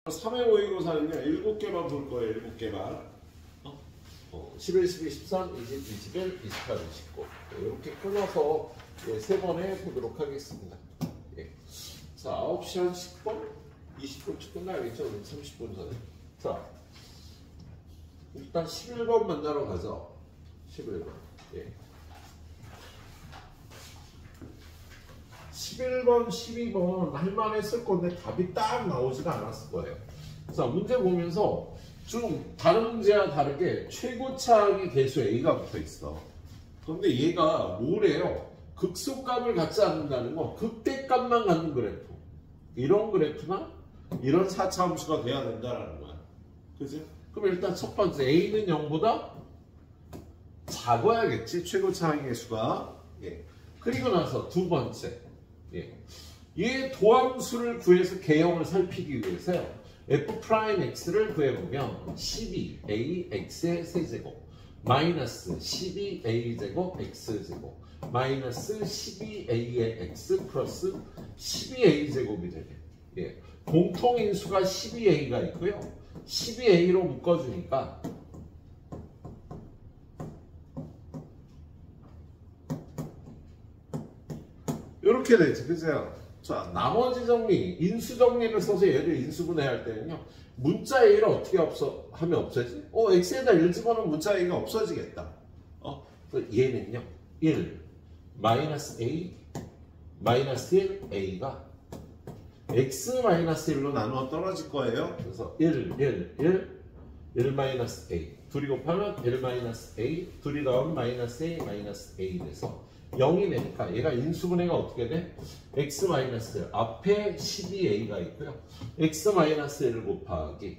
3회 모의고사는요 7개만 볼 거예요. 7개만 11, 12, 13, 20, 21, 28, 29 이렇게 끊어서 세 번에 보도록 하겠습니다. 예. 자, 9시 한 10분? 20분쯤 끝나야겠죠? 30분 전에. 자, 일단 11번 만나러 가죠. 11번. 예. 11번, 12번 할만했을 건데 답이 딱 나오지가 않았을 거예요. 자, 문제 보면서 좀 다른 문제와 다르게 최고차항의 개수 A가 붙어 있어. 그런데 얘가 뭐래요? 극소값을 갖지 않는다는 건 극대값만 갖는 그래프. 이런 그래프나 이런 4차 함수가 돼야 된다는 거야. 그지? 그럼 일단 첫 번째 A는 0보다 작아야겠지. 최고차항의 개수가. 예. 그리고 나서 두 번째. 예. 얘 도함수를 구해서 개형을 살피기 위해서요. f'x를 구해보면 12ax의 세제곱 마이너스 12a제곱 x제곱 마이너스 12a의 x 플러스 12a제곱이 되게. 예. 공통인수가 12a가 있고요. 12a로 묶어주니까 이렇게 되지. 그죠? 자, 나머지 정리, 인수 정리를 써서 얘를 인수분해할 때는요. 문자 A를 어떻게 하면 없어지지? x에다 1 집어넣으면 문자 A가 없어지겠다. 얘는요. 1, 마이너스 A, 마이너스 1, A가 x 마이너스 1로 나누어 떨어질 거예요. 그래서 1, 1, 1, 1 마이너스 A. 둘이 곱하면 1 마이너스 A, 둘이 더하면 마이너스 A, 마이너스 A 돼서 0이 되니까 얘가 인수분해가 어떻게 돼? x-1 앞에 12a가 있고요. x-1을 곱하기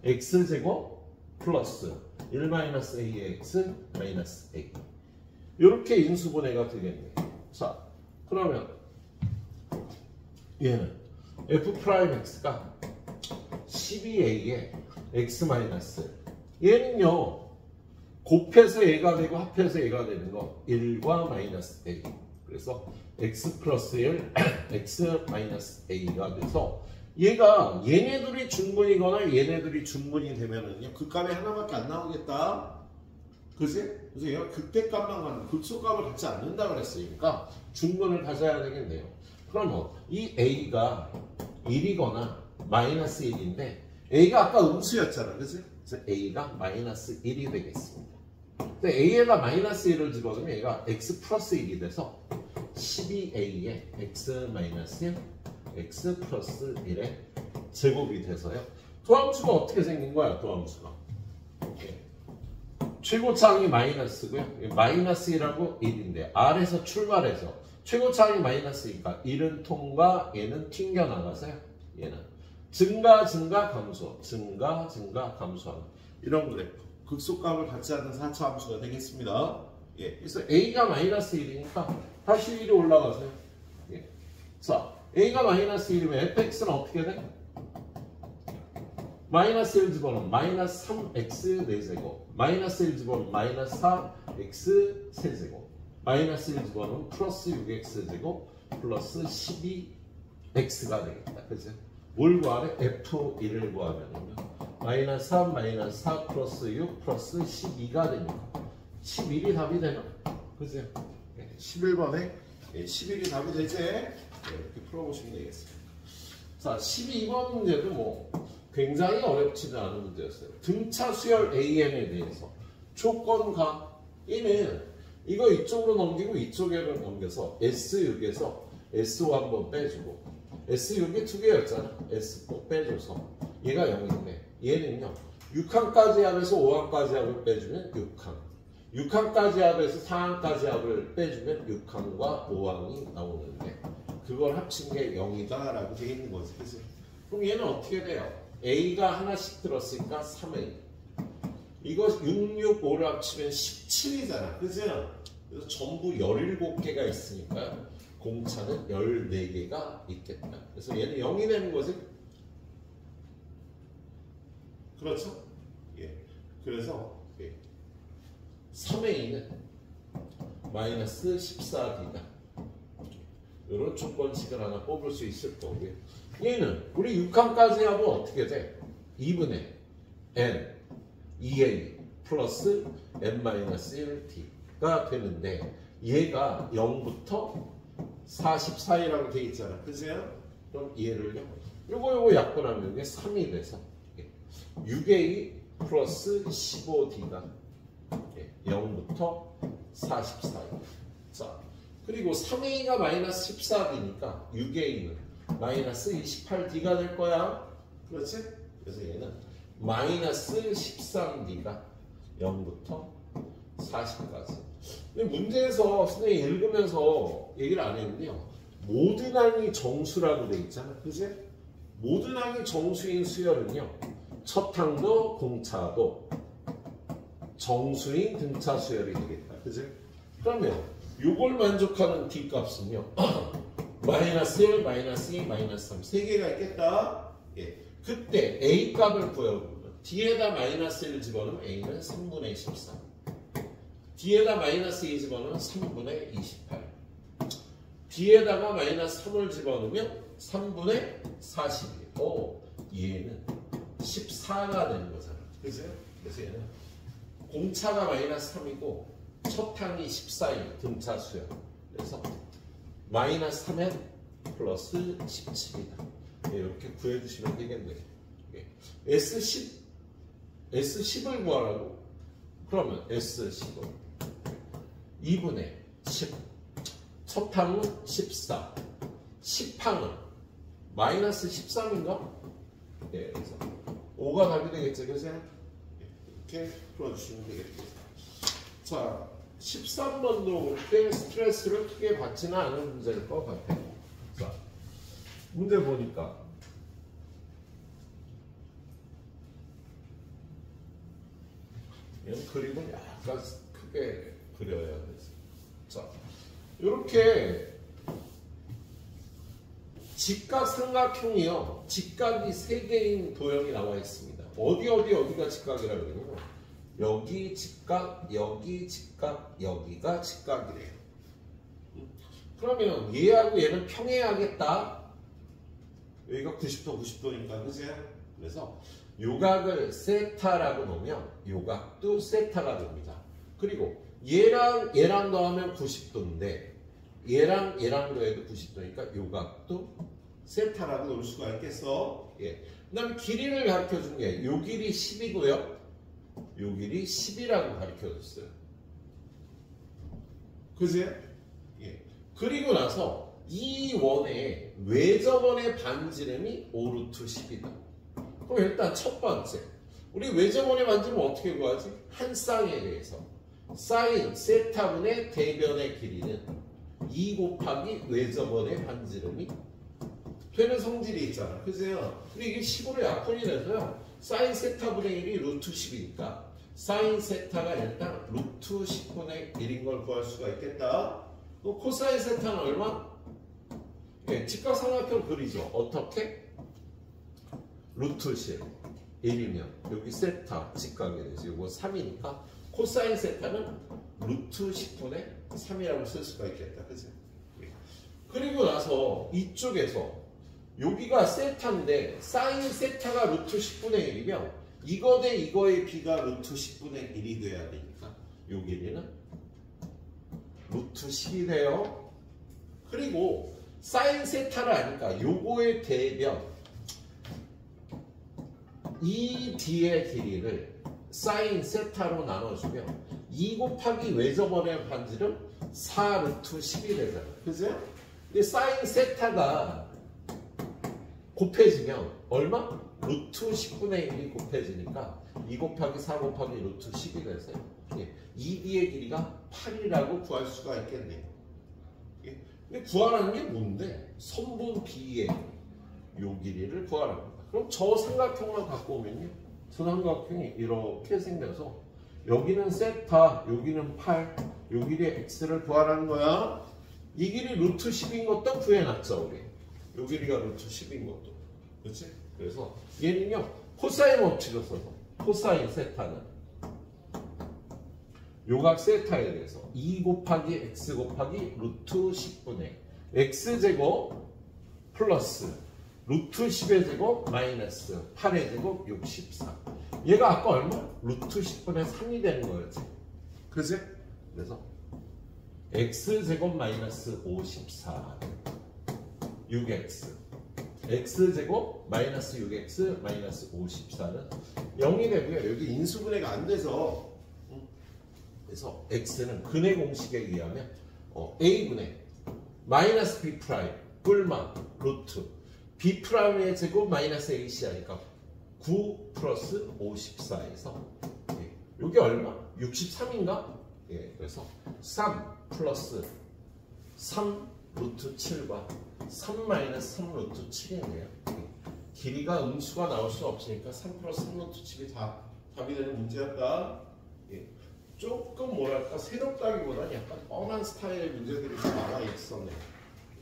x제곱 플러스 1-a의 x 마이너스 a 이렇게 인수분해가 되겠네요. 자, 그러면 얘는 f'x가 12a의 x 마이너스 얘는요. 곱해서 얘가 되고 합해서 얘가 되는 거 1과 마이너스 a. 그래서 x 플러스 1, x 마이너스 a가 돼서 얘가 얘네들이 중문이거나 얘네들이 중문이 되면은요. 그 값이 하나밖에 안 나오겠다. 그지? 그래서 얘가 극대값만 갖는 극소값을 갖지 않는다 그랬으니까 중문을 가져야 되겠네요. 그러면 이 a가 1이거나 마이너스 1인데 a가 아까 음수였잖아. 그지? 그래서 a가 마이너스 1이 되겠습니다. a에다 마이너스 1을 집어넣으면 얘가 x 플러스 1이 돼서 12a의 x 마이너스 1, x 플러스 1의 제곱이 돼서요. 도함수가 어떻게 생긴 거야? 도함수가 최고차항이 마이너스고요. 마이너스 1하고 1인데 R에서 출발해서 최고차항이 마이너스니까 1은 통과, 얘는 튕겨나가서요. 얘는 증가, 증가, 감소, 증가, 증가, 감소하는 이런 그래프. 극소값을 갖지 않는 4차 함수가 되겠습니다. 예. 그래서 A가 마이너스 1이니까 다시 위로 올라가세요. 예. 자, A가 마이너스 1이면 fx는 어떻게 돼? 마이너스 1 집어넣으면 마이너스 3x 4제곱 마이너스 1 집어넣으면 마이너스 4x 세제곱 마이너스 1 집어넣으면 플러스 6x 제곱 플러스 12x가 되겠다. 그죠? 뭘 구하래? f1을 구하면요. 마이너스 3, 마이너스 4 플러스 6 플러스 12가 되니까 11이 답이 되나? 그죠? 11번에 11이 답이 되지? 이렇게 풀어보시면 되겠습니다. 자, 12번 문제도 뭐 굉장히 어렵지는 않은 문제였어요. 등차 수열 AN에 대해서 조건가 얘는 이거 이쪽으로 넘기고 이쪽으로 넘겨서 S6에서 S5 한번 빼주고 S6이 2개였잖아. S4 빼줘서 얘가 0인데 얘는요 6항까지 합에서 5항까지 합을 빼주면 6항 6항까지 합에서 4항까지 합을 빼주면 6항과 5항이 나오는데 그걸 합친 게 0이다 라고 되어 있는 거지. 그치? 그럼 얘는 어떻게 돼요? A가 하나씩 들었으니까 3A 이거 6, 6, 5를 합치면 17이잖아. 그죠? 그래서 전부 17개가 있으니까 공차는 14개가 있겠다. 그래서 얘는 0이 되는 거지. 그렇죠? 예. 그래서 3A는 마이너스 14D다. 이런 조건식을 하나 뽑을 수 있을 거고요. 얘는 우리 6항까지 하면 어떻게 돼? 2분의 n 2a 플러스 n-1t가 되는데 얘가 0부터 40 사이라고 돼 있잖아. 그죠? 그럼 얘를요. 요거 약분하면 이게 3이 돼서 6a 플러스 15d가 0부터 40 사이. 자, 그리고 3a가 마이너스 14d니까 6a는 마이너스 28d가 될 거야. 그렇지? 그래서 얘는 마이너스 13d가 0부터 40까지. 근데 문제에서 선생님이 읽으면서 얘기를 안 했는데요. 모든 항이 정수라고 돼 있잖아. 그지? 모든 항이 정수인 수열은요. 첫 항도 공차도 정수인 등차 수열이 되겠다. 그지? 그러면 요걸 만족하는 D 값은요. 마이너스 1, 마이너스 2, 마이너스 3 세 개가 있겠다. 예. 그때 A 값을 구해보면 D에다 마이너스 1을 집어넣으면 A는 3분의 13. D에다 마이너스 2 집어넣으면 3분의 28. D에다가 마이너스 3을 집어넣으면 3분의 41. 얘는 14가 되는 거잖아. 그죠? 그래서 얘는 공차가 마이너스 3이고 첫 항이 14인 등차 수열. 그래서 마이너스 3엔 플러스 17이다. 이렇게 구해주시면 되겠네요. S10을 구하라고? 그러면 S10을 2분의 10. 첫 항은 14. 10항은 마이너스 13인가? 네, 그래서 5가 답이 되겠죠, 그죠? 이렇게 풀어주시면 되겠습니다. 자, 13번도 올 때 스트레스를 크게 받지는 않은 문제일 것 같아요. 자, 문제 보니까 얘는 그림을 약간 크게 그려야 돼서. 자, 이렇게 직각 삼각형이요. 직각이 3개인 도형이 나와 있습니다. 어디가 직각이라고 그러냐면 여기 직각, 여기 직각, 여기가 직각이래요. 그러면 얘하고 얘는 평행하겠다. 여기가 90도, 90도니까 그지? 그래서 요각을 세타라고 놓으면 요각도 세타가 됩니다. 그리고 얘랑 더하면 90도인데 얘랑 더해도 90도니까 요각도 세타라고 놓을 수가 있겠어. 예. 그 다음에 길이를 가르쳐 준 게 요 길이 10이고요. 요 길이 10이라고 가르쳐 줬어요. 그지? 예. 그리고 나서 이 원의 외접원의 반지름이 5루트 10이다. 그럼 일단 첫 번째, 우리 외접원의 반지름 어떻게 구하지? 한 쌍에 대해서 사인 세타분의 대변의 길이는 2 곱하기 외접원의 반지름이 되는 성질이 있잖아. 그죠? 근데 이게 10으로 약분이 돼서요. 사인 세타분의 1이 루트 10이니까 사인 세타가 일단 루트 10분의 1인 걸 구할 수가 있겠다. 또 코사인 세타는 얼마? 예, 직각삼각형 그리죠. 어떻게? 루트 10 1이면 여기 세타 직각에 대해서 이거 3이니까 코사인 세타는 루트 10분의 3이라고 쓸 수가 있겠다. 그치? 그리고 나서 이쪽에서 여기가 세타인데 사인 세타가 루트 10분의 1이면 이거 대 이거의 비가 루트 10분의 1이 돼야 되니까 요 길이는 루트 10이 돼요. 그리고 사인 세타를 아니까 요거의 대변 이 D의 길이를 사인 세타로 나눠주면 2 곱하기 외접원의 반지름 4 루트 10이 되잖아. 그죠? 근데 사인 세타가 곱해지면 얼마? 루트 10분의 1이 곱해지니까 2 곱하기 4 곱하기 루트 10이 돼서 이 B의 길이가 8이라고 구할 수가 있겠네요. 근데 구하라는 게 뭔데? 선분 B의 요 길이를 구하라는 거야. 그럼 저 삼각형만 갖고 오면요. 저 삼각형이 이렇게 생겨서 여기는 세타, 여기는 8, 요 길이의 x를 구하라는 거야. 이 길이 루트 10인 것도 구해놨죠, 우리. 요 길이가 루트 10인 것도. 그렇지? 그래서 얘는요, 코사인 법칙을 써서 코사인 세타는 요각 세타에 대해서 2 곱하기 x 곱하기 루트 10분의 x제곱 플러스 루트 10의 제곱 마이너스 8의 제곱 64. 얘가 아까 얼마? 루트 10분의 3이 되는 거였지. 그지? 그래서 x제곱 마이너스 54 6x x제곱 마이너스 6x 마이너스 54는 0이 되고요. 여기 인수분해가 안 돼서 그래서 x는 근해 공식에 의하면 a분의 마이너스 b 프라임 뿔마 루트 b 프라임의 제곱 마이너스 ac 하니까 9 플러스 54에서 여기 얼마? 63인가? 예, 그래서 3 플러스 3 루트 7과 3 마이너스 3 루트 7이네요. 길이가 음수가 나올 수 없으니까 3 플러스 3 루트 7이 다 답이 되는 문제였다. 예. 조금 뭐랄까 새롭다기보다는 약간 뻔한 스타일의 문제들이 좀 많아 있었네요.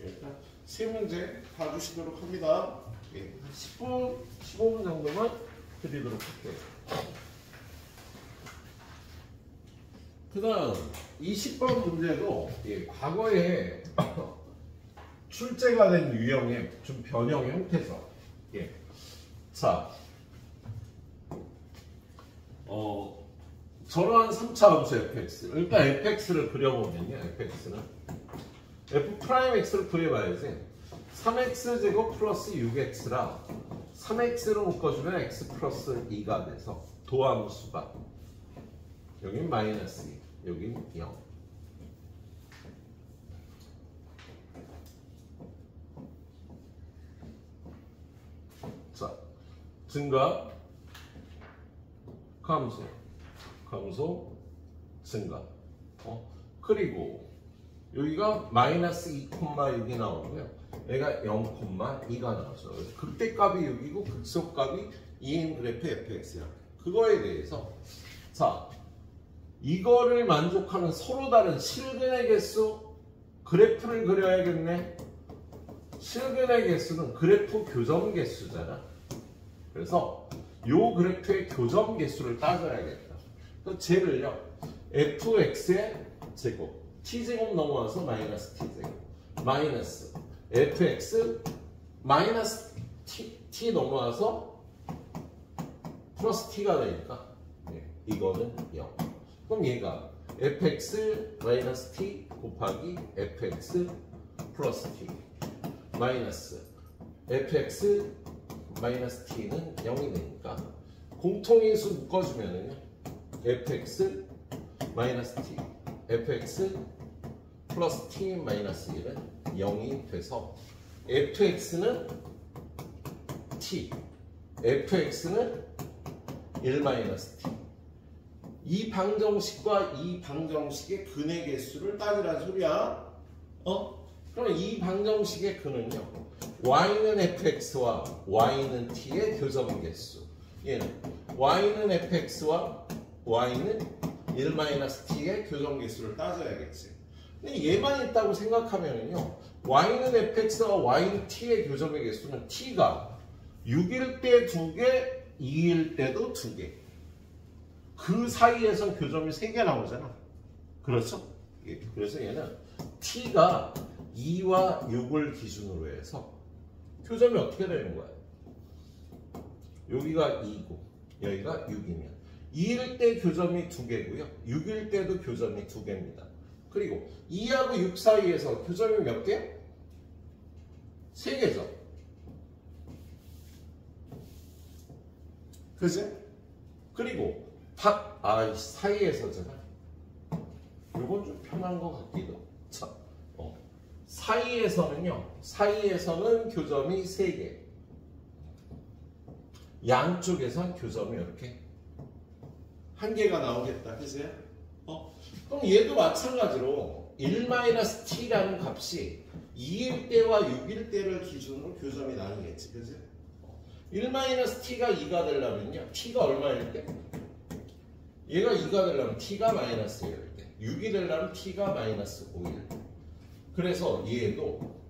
예, 일단 세 문제 봐주시도록 합니다. 예, 한 10분, 15분 정도만 드리도록 할게요. 그 다음 20번 문제도 과거에 출제가 된 유형의 좀 변형 형태죠. 자, 저러한 3차 함수 fx. 일단 fx를 그려보면요. fx는 f'x를 구해봐야지. 3x제곱 플러스 6x라 3x로 묶어주면 x 플러스 2가 돼서 도함수가 여긴 마이너스 2, 여긴 0. 자, 증가, 감소, 증가. 그리고 여기가 마이너스 2,6이 나오고요. 얘가 0,2가 나왔어요. 극대값이 6이고 극소값이 2인 그래프 fx야. 그거에 대해서 자, 이거를 만족하는 서로 다른 실근의 개수 그래프를 그려야겠네. 실근의 개수는 그래프 교점 개수잖아. 그래서 요 그래프의 교점 개수를 따져야겠다. 그래서 쟤를요 fx의 제곱 t제곱 넘어와서 마이너스 t제곱 마이너스 fx 마이너스 t 넘어와서 플러스 t가 되니까 이거는 0. 그럼 얘가 fx 마이너스 t 곱하기 fx 플러스 t 마이너스 fx 마이너스 t는 0이 되니까 공통인수 묶어주면은요 fx 마이너스 t fx 플러스 t 마이너스 1은 0이 돼서 fx는 t fx는 1 마이너스 t. 이 방정식과 이 방정식의 근의 개수를 따지라는 소리야. 그럼 이 방정식의 근은요 y는 fx와 y는 t의 교점 개수. 얘는 y는 fx와 y는 1-t의 교점 개수를 따져야겠지. 근데 얘만 있다고 생각하면요 y는 fx와 y는 t의 교점의 개수는 t가 6일 때 2개, 2일 때도 2개. 그 사이에서 교점이 3개 나오잖아. 그렇죠? 그래서 얘는 t가 2와 6을 기준으로 해서 교점이 어떻게 되는 거야? 여기가 2고 여기가 6이면 2일 때 교점이 2개고요. 6일 때도 교점이 2개입니다. 그리고 2하고 6 사이에서 교점이 몇 개? 3개죠. 그치? 그리고 사이에서잖아. 요건 좀 편한 것 같기도. 자, 사이에서는 교점이 3개. 양쪽에선 교점이 이렇게 1개가 나오겠다. 그치? 그럼 얘도 마찬가지로 1-t라는 값이 2일 때와 6일 때를 기준으로 교점이 나뉘겠지. 그치? 1-t가 2가 되려면요. t가 얼마일 때? 얘가 2가 되려면 t가 마이너스 1일 때. 6이 되려면 t가 마이너스 5일 때. 그래서 얘도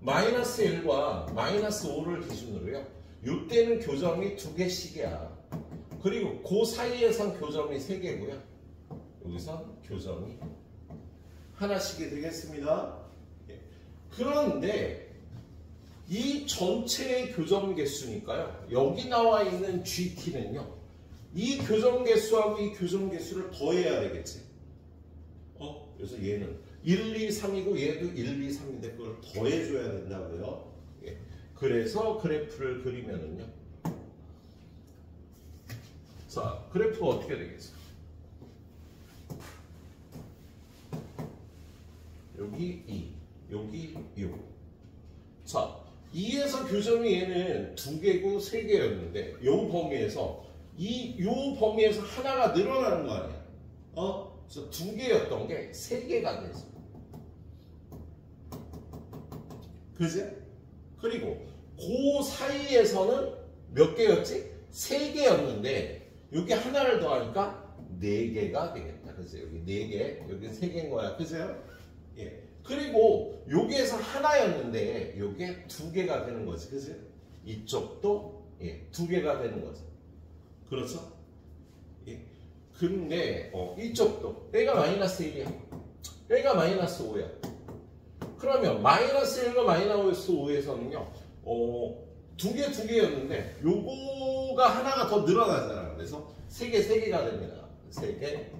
마이너스 1과 마이너스 5를 기준으로요. 이때는 교점이 2개씩이야. 그리고 그 사이에선 교점이 3개고요. 여기선 교점이 하나씩이 되겠습니다. 그런데 이 전체의 교점 개수니까요. 여기 나와 있는 GT는요. 이 교점 개수하고 이 교점 개수를 더해야 되겠지. 그래서 얘는 1, 2, 3이고 얘도 1, 2, 3인데 그걸 더해줘야 된다고요. 예. 그래서 그래프를 그리면은요. 자, 그래프가 어떻게 되겠어요? 여기 2, 여기 6. 자, 2에서 교점이 얘는 2개고 3개였는데 요 범위에서 요 범위에서 하나가 늘어나는 거 아니야? 그래서 2개였던 게 3개가 됐어. 그지? 그리고 그 사이에서는 몇 개였지? 3개였는데 여기 하나를 더하니까 4개가 되겠다. 그치? 여기 4개, 여기 3개인 거야. 그죠? 예. 그리고 여기에서 하나였는데 여기에 2개가 되는 거지. 그치? 이쪽도 2개가 되는 거지. 그렇죠? 예. 근데 이쪽도 얘가 마이너스 1이야. 얘가 마이너스 5야. 그러면 마이너스 1과 마이너스 5에서는요. 2개였는데 요거가 하나가 더 늘어나잖아. 그래서 3개가 됩니다. 3개.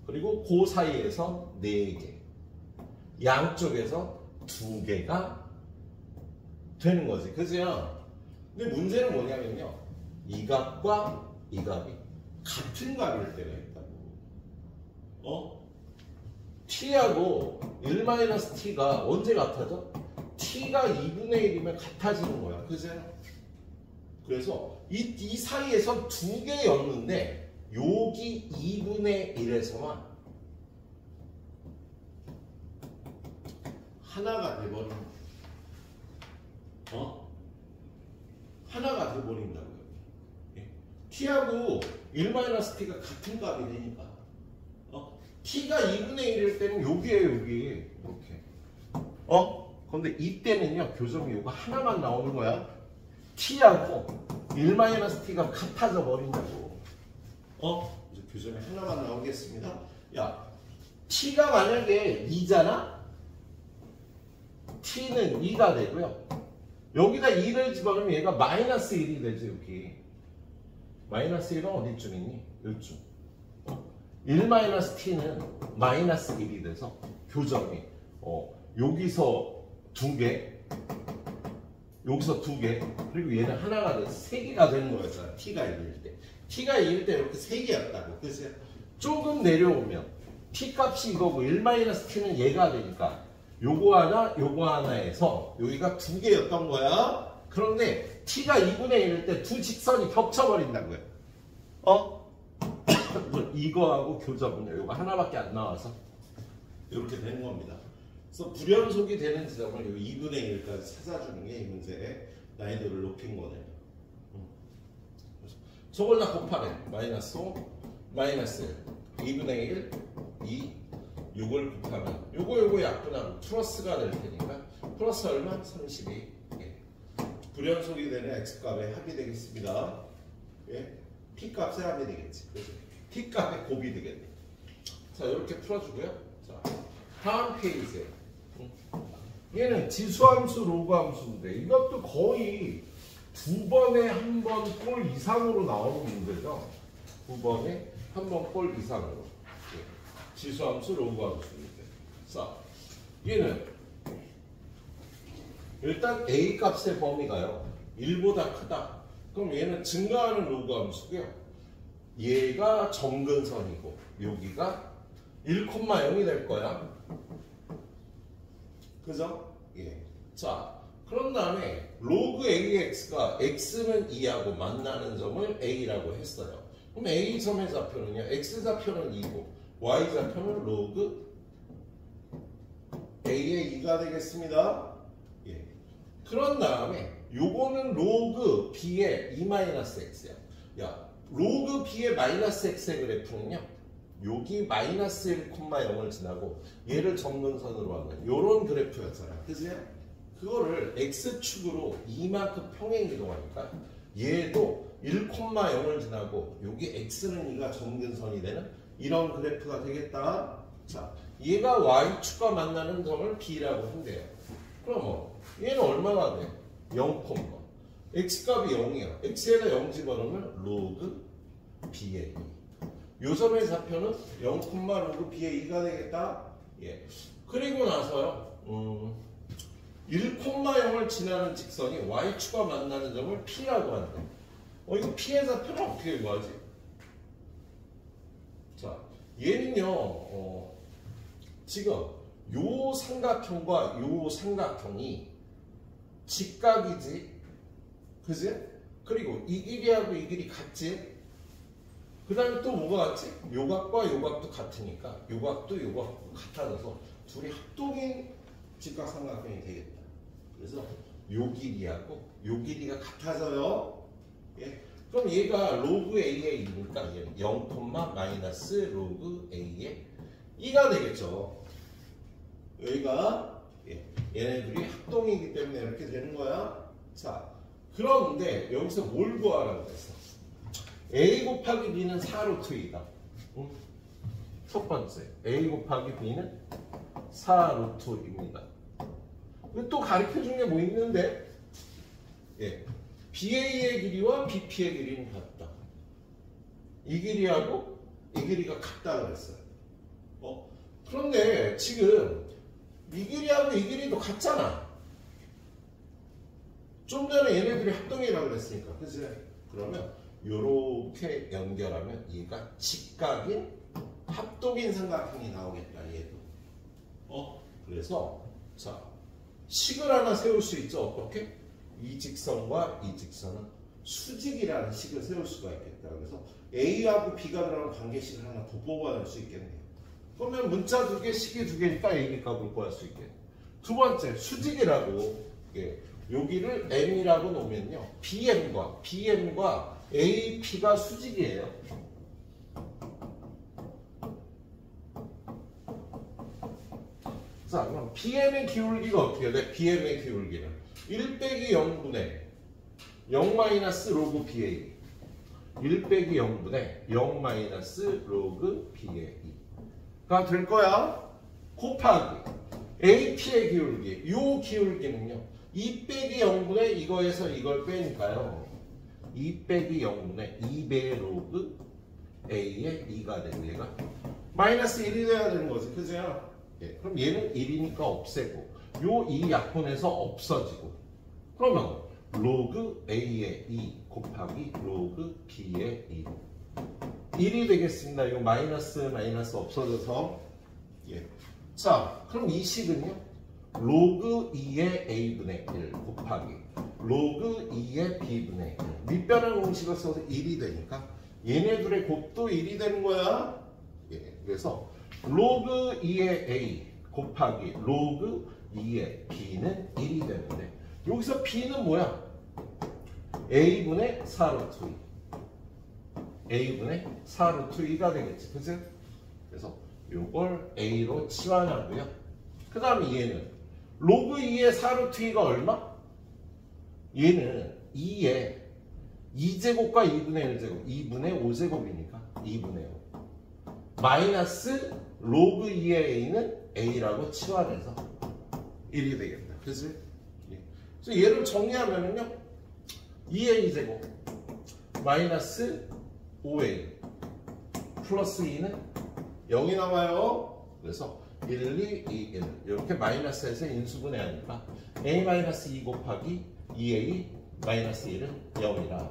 그리고 그 사이에서 4개. 양쪽에서 2개가 되는 거지. 그죠? 근데 문제는 뭐냐면요. 이 값과 이 값이 같은 값일 때가 있다고. t하고 1-t가 언제 같아져? t가 2분의 1이면 같아지는 거야. 그죠? 그래서 이 사이에서 2개였는데 여기 2분의 1에서만 하나가 돼버린 하나가 돼버린다고요. t하고 1-t가 같은 값이 되니까 t가 2분의 1일 때는 여기에요. 여기 이렇게 근데 이때는요 교점이 요거 하나만 나오는 거야. t하고 1-t가 같아져 버린다고. 이제 교점이 하나만 나오겠습니다. 야, t가 만약에 2잖아? t는 2가 되고요. 여기다 2를 집어넣으면 얘가 마이너스 1이 되지. 여기 마이너스 1은 어디쯤 있니? 요쯤. 1-t는 마이너스 1이 돼서 교점이 여기서 2개, 여기서 2개, 그리고 얘는 하나가 돼서 3개가 되는 거였잖아. t가 1일 때. t가 2일 때 이렇게 3개였다고. 그래서 조금 내려오면 t 값이 이거고 1-t는 얘가 되니까 요거 하나에서 여기가 2개였던 거야. 그런데 t가 2분의 1일 때 두 직선이 겹쳐버린다고요. 이거하고 교점은요. 요거 하나밖에 안 나와서 이렇게 되는 겁니다. 그래서 불연속이 되는 지점을 요 2분의 1까지 찾아주는 게 이 문제의 난이도를 높인 거네요. 저걸 다 곱하면 마이너스 5, 마이너스 1, 2분의 1, 2, 6을 곱하면 요거 약분하면 플러스가 될 테니까 플러스 얼마? 32. 불연속이 되는 x값의 합이 되겠습니다. t값의 합이 되겠지. 그래서 t값의 곱이 되겠네. 자, 이렇게 풀어주고요. 자, 다음 페이지에 얘는 지수함수, 로그함수인데 이것도 거의 2번에 한 번 꼴 이상으로 나오는 문제죠. 2번에 한 번 꼴 이상으로. 지수함수, 로그함수인데. 자, 얘는 일단 a 값의 범위가요 1보다 크다. 그럼 얘는 증가하는 로그함수고요. 얘가 점근선이고 여기가 1,0이 될 거야. 그죠? 예. 자, 그런 다음에 로그 AX가 X는 2하고 만나는 점을 A라고 했어요. 그럼 A점의 좌표는요. X좌표는 2고 Y좌표는 로그 A의 2가 되겠습니다. 예. 그런 다음에 요거는 로그 B의 2-X야. 야, 로그 B의 마이너스 X의 그래프는요. 여기 마이너스 1,0을 지나고 얘를 점근선으로 하는 요런 그래프였잖아. 그지? 그거를 X축으로 이만큼 평행 이동하니까 얘도 1,0을 지나고 여기 X는 2가 점근선이 되는 이런 그래프가 되겠다. 자, 얘가 Y축과 만나는 점을 B라고 한대요. 그럼 얘는 얼마나 돼? 0, x값이 0이야. x에다 0 집어넣으면 로그 b의 2. 요 점의 좌표는 0, 로그 b의 2가 되겠다. 예. 그리고 나서요. 1,0을 지나는 직선이 y축과 만나는 점을 p라고 하는데 이거 p의 좌표는 어떻게 구하지? 자, 얘는요. 지금 요 삼각형과 요 삼각형이 직각이지, 그지? 그리고 이 길이하고 이 길이 같지? 그 다음에 또 뭐가 같지? 요각과 요각도 같으니까 요각도 요각도 같아져서 둘이 합동인 직각삼각형이 되겠다. 그래서 요 길이하고 요 길이가 같아져요. 예? 그럼 얘가 로그 A의 2니까 얘는 0, 마이너스 로그 A의 2가 되겠죠. 여기가 얘네들이 합동이기 때문에 이렇게 되는 거야. 자, 그런데 여기서 뭘 구하라고 했어? A 곱하기 B는 4루트 2다. 첫 번째, A 곱하기 B는 4루트 2입니다. 또 가르쳐 준 게 뭐 있는데? 예. BA의 길이와 BP의 길이는 같다. 이 길이하고 이 길이가 같다 그랬어요. 그런데 지금 이 길이하고 이 길이도 같잖아. 좀 전에 얘네들이 합동이라고 그랬으니까. 그치? 그러면 요렇게 연결하면 얘가 직각인 합동인 삼각형이 나오겠다. 얘도. 그래서 자, 식을 하나 세울 수 있죠. 어떻게? 이 직선과 이 직선은 수직이라는 식을 세울 수가 있겠다. 그래서 A하고 B가 들어가는 관계식을 하나 더 뽑아낼 수 있겠네요. 그러면 문자 두 개, 식이 두 개니까 A 값을 구할 수 있겠네요. 두 번째, 수직이라고 여기를 M이라고 놓으면요. BM과 AP가 수직이에요. 자, 그럼 BM의 기울기가 어떻게 돼? BM의 기울기는 1 빼기 0분의 0 마이너스 로그 BA 1 빼기 0분의 0 마이너스 로그 BA 가 될 거야. 곱하기 AP의 기울기. 요 기울기는요. 2 빼기 0분의 이거에서 이걸 빼니까요. 2 빼기 0분의 2배 로그 A의 2가 되고 얘가 마이너스 1이 돼야 되는 거지. 그죠? 예, 그럼 얘는 1이니까 없애고 요 2 약분해서 없어지고 그러면 로그 A의 2 곱하기 로그 B의 2 1이 되겠습니다. 이거 마이너스 없어져서 자, 그럼 이 식은요 로그 2의 A분의 1 곱하기 로그 2의 B분의 1 밑변환 공식을 써서 1이 되니까 얘네들의 곱도 1이 되는 거야. 그래서 로그 2의 A 곱하기 로그 2의 B는 1이 되는데 여기서 B는 뭐야? A분의 4루트 2 A분의 4루트 2가 되겠지. 그치? 그래서 요걸 A로 치환하고요. 그 다음에 얘는 로그 2의 4루트 2가 얼마? 얘는 2의 2제곱과 2분의 1제곱 2분의 5제곱이니까 2분의 5 마이너스 로그 2의 A는 A라고 치환해서 1이 되겠다. 그치? 그래서 얘를 정리하면은요 2A 제곱 마이너스 5A 플러스 2는 0이 나와요. 그래서 1, 2, 2, 1 이렇게 마이너스에서 인수분해하니까 A-2 곱하기 2A 마이너스 1은 0이라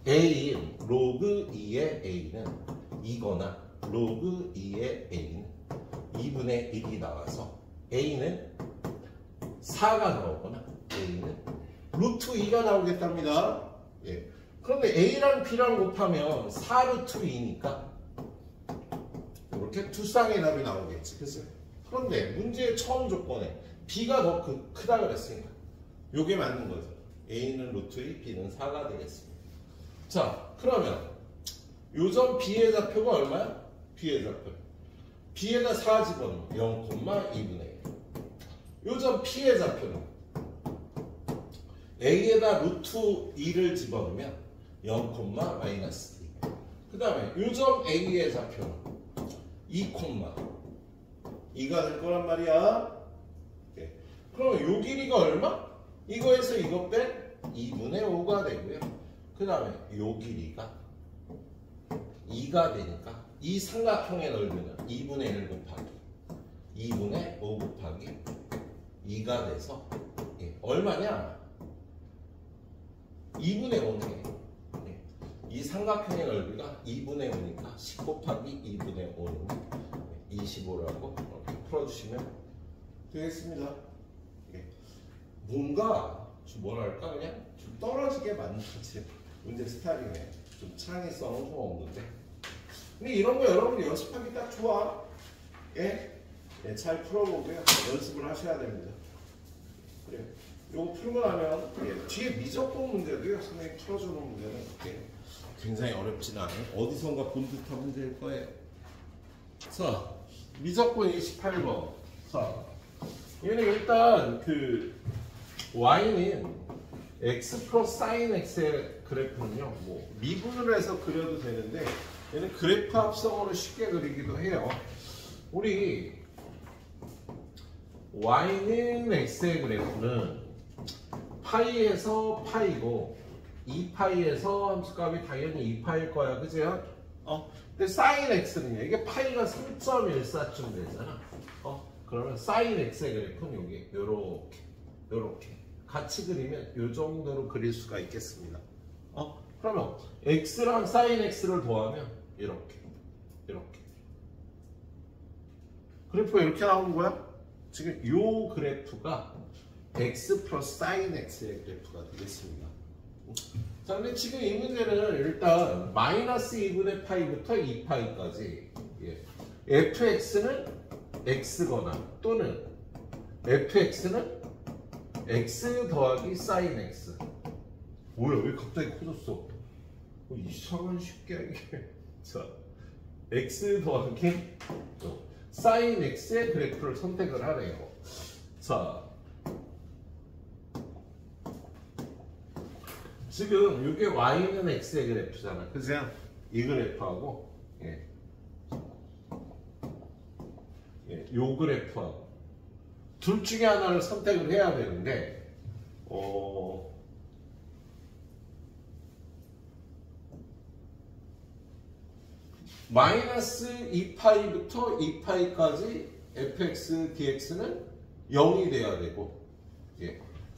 A인 로그 2의 A는 2거나 로그 2의 A는 2분의 1이 나와서 A는 4가 나오거나 A는 루트 2가 나오겠답니다. 그런데 A랑 B랑 곱하면 4루트 2니까 이렇게 두 쌍의 답이 나오겠지. 그치? 그런데 문제의 처음 조건에 B가 더 크다 그랬으니까 요게 맞는 거죠. A는 루트 2, B는 4가 되겠습니다. 자, 그러면 요점 B의 좌표가 얼마야? B의 좌표. B에다 4 집어넣으면 0,2분의 1. 요점 P의 좌표는 A에다 루트 2를 집어넣으면 0, 마이너스 2. 그 다음에 요점 A의 좌표는 2, 2가 될 거란 말이야. 그럼 요 길이가 얼마? 이거에서 이거 뺀 2분의 5가 되고요. 그 다음에 요 길이가 2가 되니까 이 삼각형의 넓이는 2분의 1 곱하기 2분의 5 곱하기 2가 돼서 얼마냐? 2분의 5네. 이 삼각형의 넓이가 2분의 5니까 10 곱하기 2분의 5는 25라고 이렇게 풀어주시면 되겠습니다. 뭔가 좀 뭐랄까 그냥 좀 떨어지게 만든 문제 스타일이네. 좀 창의성은 좀 없는데. 근데 이런 거 여러분 연습하기 딱 좋아. 잘 풀어보고요. 연습을 하셔야 됩니다. 그래요. 요거 풀고 나면 뒤에 미적분 문제도요. 선생님 풀어주는 문제는 굉장히 어렵지는 않아요. 어디선가 본 듯한 문제일 거예요. 자, 미적분 28번. 자, 얘는 일단 그 y는 x 플러스 sin x의 그래프는요, 뭐 미분을 해서 그려도 되는데 얘는 그래프 합성으로 쉽게 그리기도 해요. 우리 y는 x의 그래프는 파이에서 파이고 2파이에서 함수값이 당연히 2파일 거야, 그죠? 근데 sin x는요, 이게 파이가 3.14쯤 되잖아. 그러면 sin x의 그래프는 여기 요렇게 같이 그리면 요 정도로 그릴 수가 있겠습니다. 그러면 x랑 sin x를 더하면 이렇게 그래프가 이렇게 나오는 거야. 지금 요 그래프가 x 플러스 sin x의 그래프가 되겠습니다. 자, 근데 지금 이 문제는 일단 마이너스 2분의 파이부터 2파이까지 fx는 x거나 또는 fx는 x 더하기 sin x. 뭐야, 왜 갑자기 커졌어? 이상한 쉽게 하게. 자, x 더하기 sin x의 그래프를 선택을 하래요. 자, 지금 이게 y는 x의 그래프잖아, 그죠? 이 그래프하고 요 그래프하고 둘 중에 하나를 선택을 해야 되는데 마이너스 2파이부터 2파이까지 fx dx는 0이 돼야 되고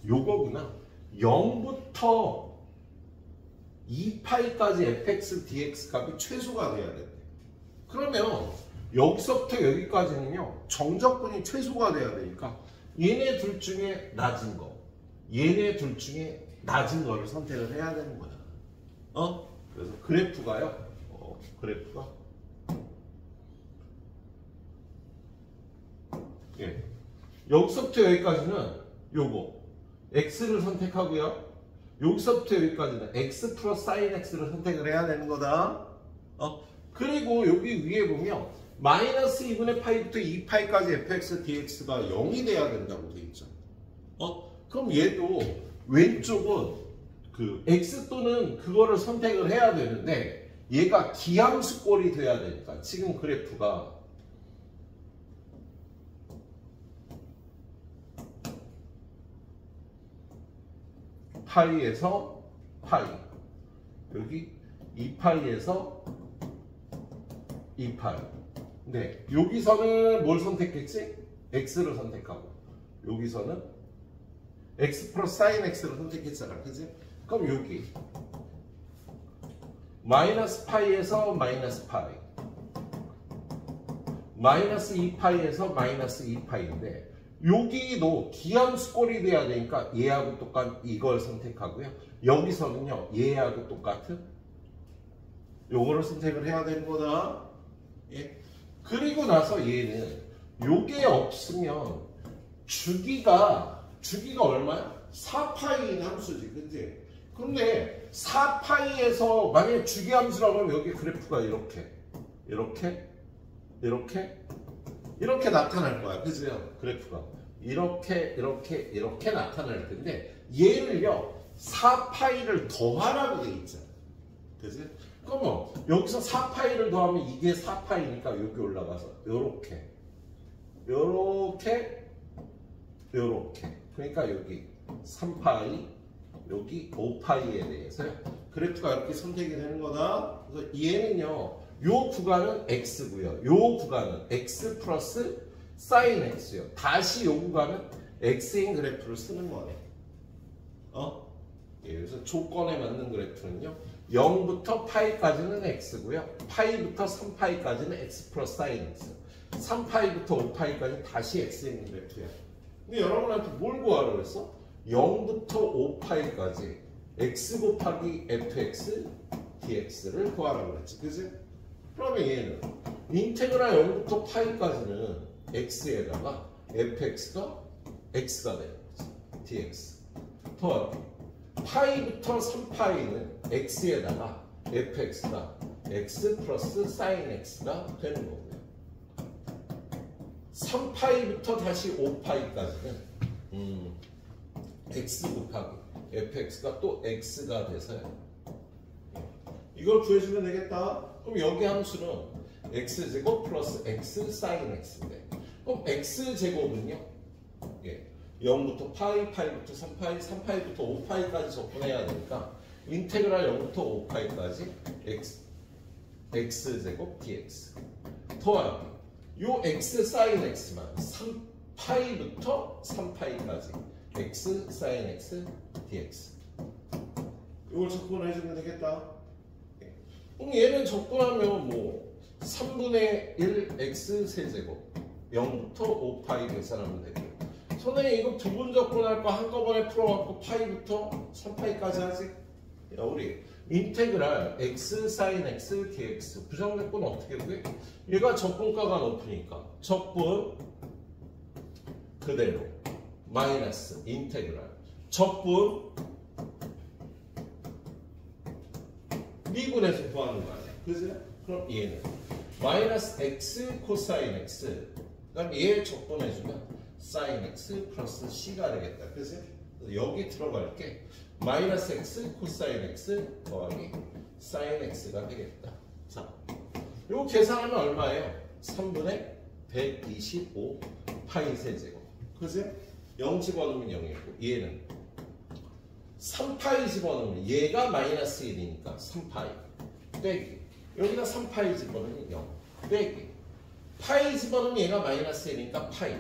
요거구나. 0부터 2파이까지 fx dx 값이 최소가 돼야 된대. 그러면 여기서부터 여기까지는요, 정적분이 최소가 돼야 되니까 얘네 둘 중에 낮은 거, 얘네 둘 중에 낮은 거를 선택을 해야 되는 거야. 그래서 그래프가요, 그래프가 여기서부터 여기까지는 요거 x를 선택하고요, 여기서부터 여기까지는 x 플러스 sin x를 선택을 해야 되는 거다. 그리고 여기 위에 보면 마이너스 2분의 파이부터 2파이까지 fx dx가 0이 돼야 된다고 돼 있죠. 그럼 얘도 왼쪽은 그 x 또는 그거를 선택을 해야 되는데 얘가 기함수꼴이 돼야 되니까 지금 그래프가 파이에서 파이, 여기 2파이에서 2파이. 네, 여기서는 뭘 선택했지? x를 선택하고 여기서는 x 플러스 sin x를 선택했잖아, 그지? 그럼 여기 마이너스 파이에서 마이너스 파이, 마이너스 2파이에서 마이너스 2파이인데 여기도 기함수꼴이 돼야 되니까 얘하고 똑같은 이걸 선택하고요. 여기서는요, 얘하고 똑같은 요거를 선택을 해야 되는 거다. 그리고 나서 얘는 요게 없으면 주기가 얼마야? 4파이인 함수지, 그치? 근데 4파이에서 만약에 주기 함수라고 하면 여기 그래프가 이렇게 나타날 거야, 그죠? 그래프가 이렇게 나타날 텐데 얘를요 4파이를 더하라고 돼 있잖아, 그지? 그러면 여기서 4파이를 더하면 이게 4파이니까 여기 올라가서 요렇게 요렇게. 그러니까 여기 3파이, 여기 5파이에 대해서요. 그래프가 이렇게 선택이 되는 거다. 그래서 얘는요, 요 구간은 x고요. 요 구간은 x 플러스 사인 x요. 다시 요 구간은 x인 그래프를 쓰는 거네. 예, 그래서 조건에 맞는 그래프는요, 0부터 파이까지는 x고요. 파이부터 3파이까지는 x 플러스 사인 x. 3파이부터 5파이까지 다시 x인 그래프야. 근데 여러분한테 뭘 구하라고 그랬어? 0부터 5파이까지 x 곱하기 fx dx를 구하라고 그랬지. 그지? 그러면 얘는 인테그랄 0부터 파이까지는 x에다가 fx가 x가 되는 거지. dx. 더하기 파이부터 3파이는 x에다가 fx가 x 플러스 사인 x가 되는 거고요. 3파이부터 다시 5파이까지는 x 곱하기 fx가 또 x가 돼서요. 이걸 구해주면 되겠다. 그럼 여기 함수는 x제곱 플러스 x 사인 x인데, 그럼 x제곱은요? 예, 0부터 파이, 파이부터 3파이, 3파이부터 5파이까지 접근해야 되니까 인테그랄 0부터 5파이까지 x제곱 dx 더하기 요 x 사인 x만 3파이부터 3파이까지 x 사인 x dx. 이걸 접근해주면 되겠다. 그럼 얘는 접근하면 뭐 3분의 1 x 세제곱 0부터 5파이 계산하면 되고요. 선생님 이거 두 분 접근할 거 한꺼번에 풀어갖고 파이부터 3파이까지 하지? 야, 우리 인테그랄 x 사인 x dx 부정적분 어떻게 구해? 얘가 접근가가 높으니까 접분 그대로 마이너스 인테그랄 접분 미분해서 구하는 거 아니야? 그지? 그럼 얘는 마이너스 x 코사인 x 그럼 얘 접분해주면 사인 x 플러스 c가 되겠다. 그지? 여기 들어갈 게 마이너스 x 코사인 x 더하기 사인 x가 되겠다. 자, 이거 계산하면 얼마예요? 3분의 125 파이 세제곱. 그지? 0 집어넣으면 0이고 얘는 3파이 집어넣으면 얘가 마이너스 1이니까 3파이 빼기 여기다 3파이 집어넣으면 0 빼기 파이 집어넣으면 얘가 마이너스 1이니까 파이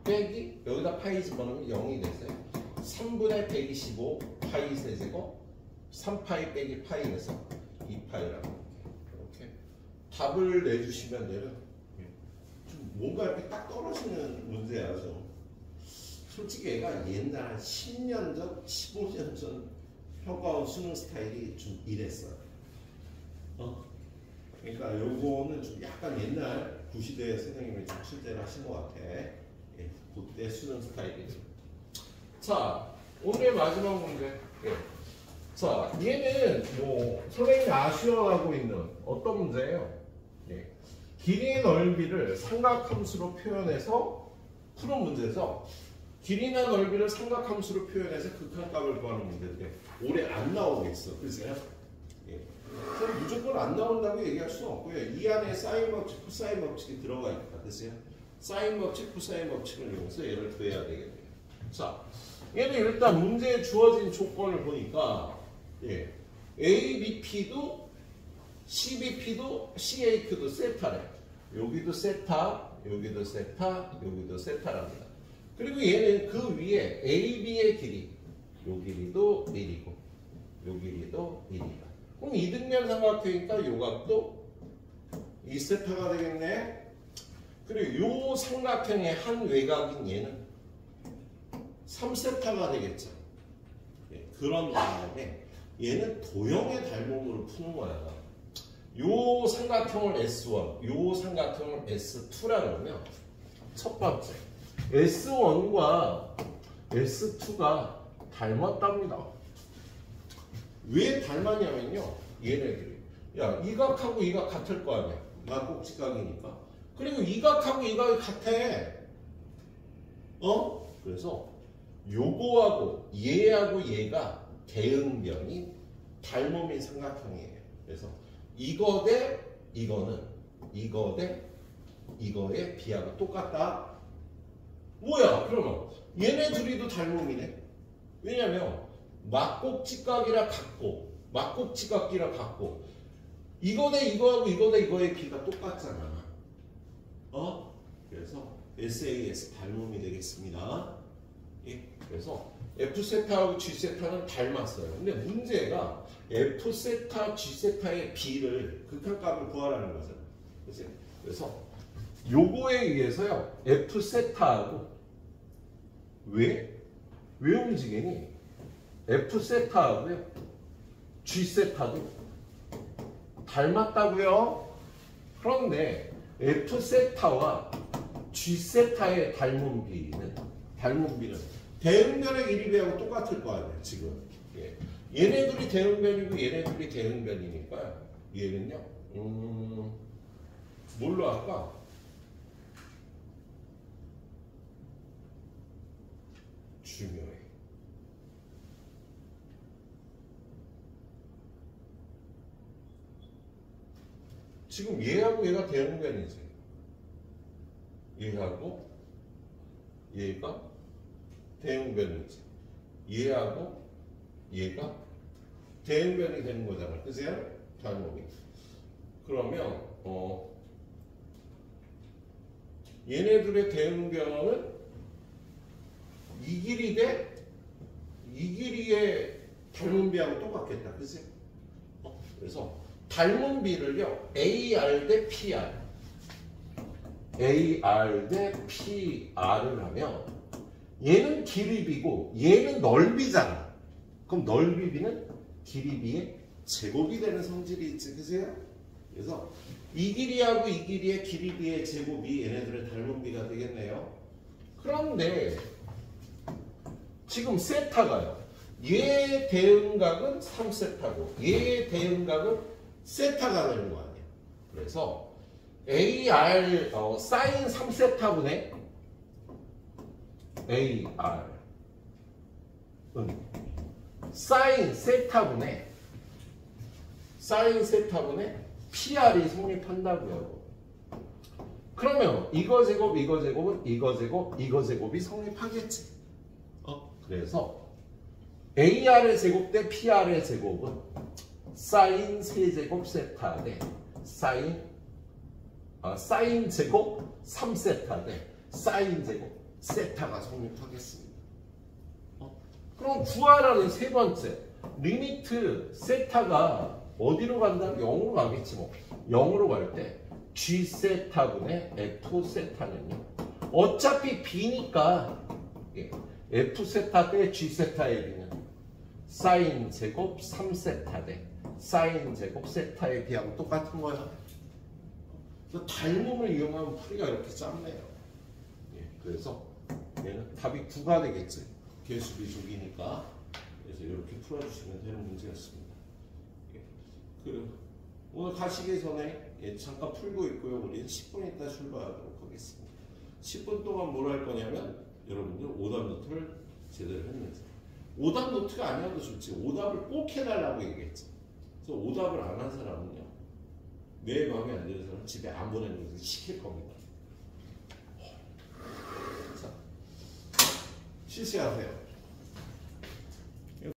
빼기 여기다 파이 집어넣으면 0이 되세요. 3분의 125 파이 세제곱 3파이 빼기 파이에서 2파이라고 이렇게 답을 내주시면 되는 좀 뭔가 이렇게 딱 떨어지는 문제야. 좀 솔직히 얘가 옛날 한 10년 전, 15년 전 평가원 수능 스타일이 좀 이랬어요. 그러니까 요거는 좀 약간 옛날 구시대 선생님이 좀 출제를 하신 것 같아. 예, 그때 수능 스타일이죠. 자, 오늘의 마지막 문제. 예. 자, 얘는 뭐 선생님이 아쉬워하고 있는 어떤 문제예요? 예. 길이의 넓이를 삼각함수로 표현해서 푸는 문제에서 길이나 넓이를 삼각함수로 표현해서 극한값을 구하는 문제인데 올해 안 나오겠어. 그죠? 예. 그럼 무조건 안 나온다고 얘기할 수는 없고요. 이 안에 사인 법칙, 코사인 법칙이 들어가 있다. 그죠? 사인 법칙, 코사인 법칙을 이용해서 얘를 구해야 되겠네요. 자, 얘는 일단 문제에 주어진 조건을 보니까 예. ABP도 CBP도 CAQ도 세타래. 여기도 세타, 여기도 세타, 여기도 세타랍니다. 그리고 얘는 그 위에 AB의 길이, 요 길이도 1이고, 요 길이도 1이다. 그럼 이등변 삼각형이니까 요 각도 2세타가 되겠네. 그리고 요 삼각형의 한 외곽인 얘는 3세타가 되겠죠. 예, 그런 다음에 얘는 도형의 닮음으로 푸는 거야. 요 삼각형을 S1, 요 삼각형을 S2라 그러면 첫 번째 S1과 S2가 닮았답니다. 왜 닮았냐면요. 얘네들이 야, 이 각하고 이 각 같을 거 아니야. 나 꼭지각이니까. 그리고 이 각하고 이 각이 같아. 그래서 요거하고 얘하고 얘가 대응변이 닮음인 삼각형이에요. 그래서 이거 대 이거는 이거 대 이거의 비하가 똑같다. 뭐야? 그러면 얘네 둘이도 닮음이네. 왜냐면 막곡직각이라 같고 막곡직각이라 같고 이거 대 이거하고 이거 대 이거의 비가 똑같잖아. 그래서 SAS 닮음이 되겠습니다. 예, 그래서 F세타하고 G세타는 닮았어요. 근데 문제가 F세타, G세타의 비를 극한값을 구하라는 거죠. 그래서 요거에 의해서요. F세타하고 왜 움직이니? F세타하고요. G세타도 닮았다고요. 그런데 F세타와 G세타의 닮은 비는 대응변의 길이비하고 똑같을 거 아니에요. 지금 얘네들이 대응변이고 얘네들이 대응변이니까 얘는요 뭘로 할까? 중요해. 지금 얘하고 얘가 대응변이지. 얘하고 얘가 대응변이지. 얘하고 얘가 대응변이 되는 거잖아. 그죠? 닮음이. 그러면 얘네들의 대응변은 이 길이 대 이 길이의 닮음비하고 똑같겠다. 그치? 그래서 닮음비를요 AR 대 PR AR 대 PR을 하면 얘는 길이비고 얘는 넓이잖아. 그럼 넓이비는 길이비의 제곱이 되는 성질이 있지. 그치요? 그래서 이 길이하고 이 길이의 길이비의 제곱이 얘네들의 닮음비가 되겠네요. 그런데 지금 세타가요. 얘 대응각은 3세타고 얘 대응각은 세타가 되는 거 아니에요. 그래서 AR 사인 3세타분의 AR 사인 세타분의 PR이 성립한다고요. 그러면 이거 제곱 이거 제곱은 이거 제곱 이거 제곱이 성립하겠지. 그래서 AR의 제곱 대 PR의 제곱은 사인 세제곱 세타 대 사인 제곱 3세타 대 사인 제곱 세타가 성립하겠습니다. 그럼 구하라는 세 번째 리미트 세타가 어디로 간다? 0으로 가겠지 뭐. 0으로 갈 때 G세타분의 F세타는요. 어차피 B니까 F세타 대 G세타의 B는 사인 제곱 3세타 대 사인 제곱 세타의 B하고 똑같은 거야. 그래서 닮음을 이용하면 풀이가 이렇게 짧네요. 그래서 얘는 답이 9가 되겠지. 개수비족이니까. 그래서 이렇게 풀어주시면 되는 문제였습니다. 오늘 가시기 전에 잠깐 풀고 있고요. 우리는 10분 있다 출발하도록 하겠습니다. 10분 동안 뭘 할 거냐면 여러분들 오답 노트를 제대로 했는지. 오답 노트가 아니어도 좋지. 오답을 꼭 해달라고 얘기했지. 그래서 오답을 안 한 사람은요. 내 마음에 안 드는 사람은 집에 안 보내는 것을 시킬 겁니다. 자, 실시하세요.